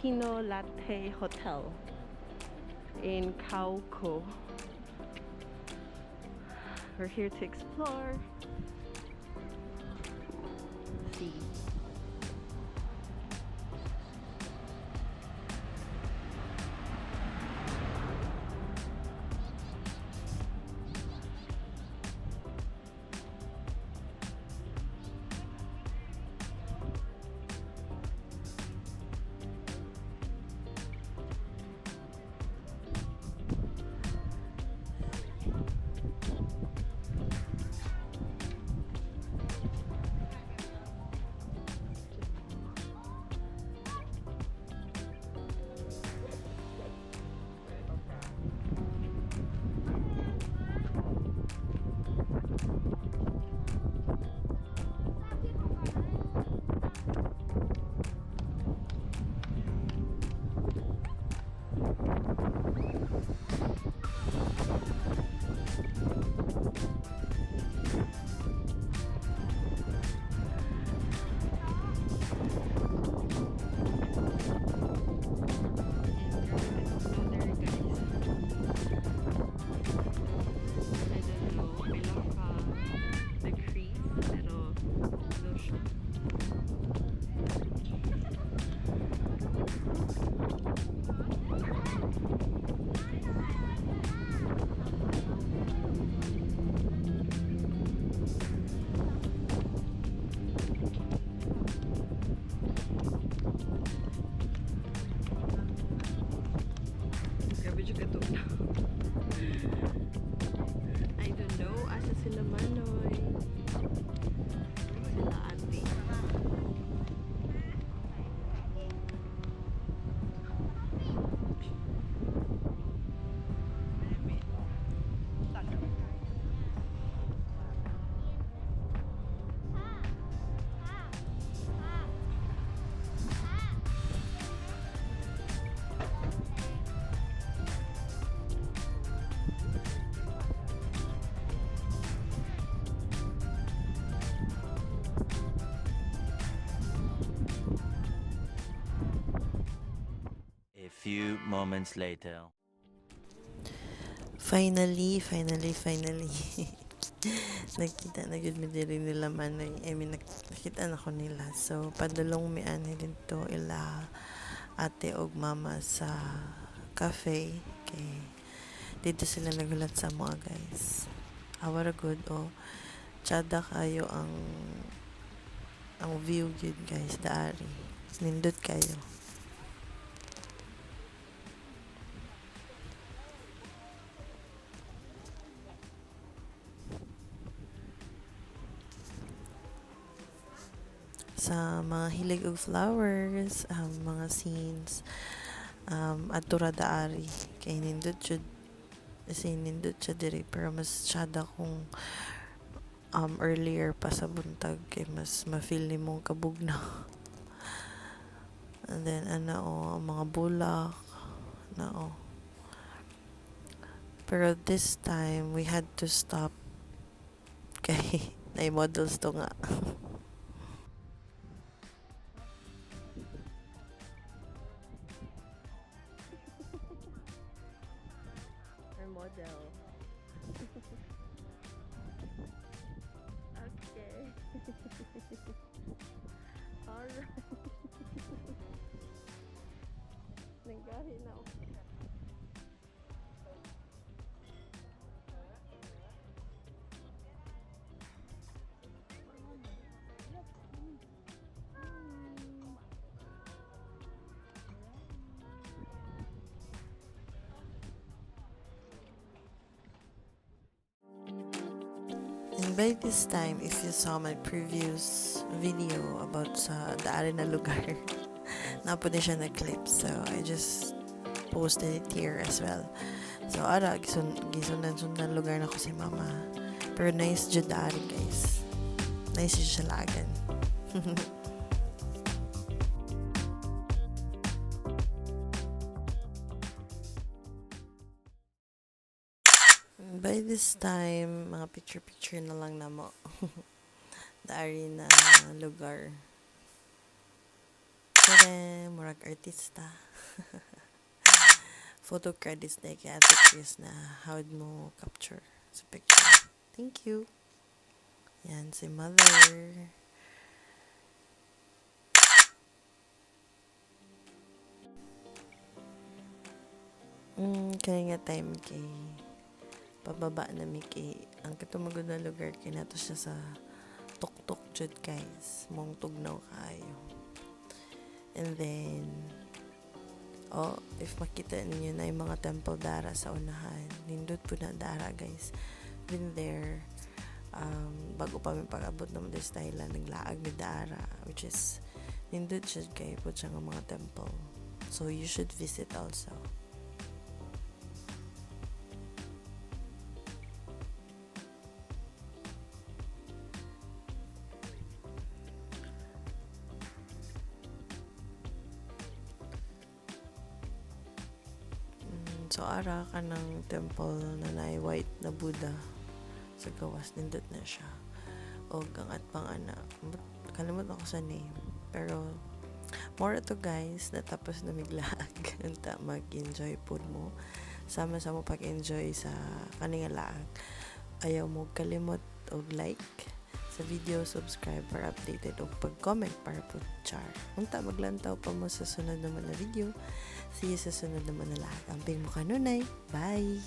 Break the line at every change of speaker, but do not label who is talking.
Pino Latte Hotel in Khao Kho. We're here to explore. See. I don't know, asa sila Manoy. Sila ate.
A few moments later.
Finally. Nakita na gud mi diri nila Manoy. Nakita na ko nila. So, padulong mi ani dito ila ate og mama sa cafe. Kay dito sila nagulat sa mga guys. Awara good Tsada kayo ang view gud guys, daari. Nindot kayo. Sa mga hilig og flowers, mga scenes, adtura daari kay nindot siya diri, pero mas tsada kung earlier pa sa buntag kay mas ma-feel nimong kabugna. And then mga bulak na pero this time we had to stop kay nay models to nga.
Model. Okay. Alright. Nanggahi na ako.
And by this time, if you saw my previous video about sa daari na lugar, napun din siya na clip. So, I just posted it here as well. So, gisundan lugar na ko si mama. Pero nice jud daari guys. Nice jud siya laagan. By this time, mga picture-picture na lang na mo. Daari na lugar. Tada! Murag artista. Photo credits na kay Ate Chris na how'd mo capture sa picture. Thank you. Yan, si Mother. Kaya nga time kay pababa na mi kay ang katumagod na lugar kay nato siya sa tuktok jud guys mong tugnaw kaayo. And then if makita ninyo na yung mga temple dara sa unahan, nindot po na dara guys. Been there bago pa mi pag-abot naman this Thailand, naglaag mi dara, which is nindot siya kay po siya nga mga temple, so you should visit also. So ara ka ng temple na naay white na Buddha sa gawas, nindot na siya. O gangat pang ana, kalimot ako sa name, pero more to guys, natapos na miglaag. Anta mag-enjoy po mo, sama-sama pag-enjoy sa kaningalaag. Ayaw mo kalimot og like sa video, subscribe para updated, o pag-comment para po char. Unta maglantaw pa mo sa sunod naman na video. See you sa sunod naman na lahat. Amping mo kanunay. Bye!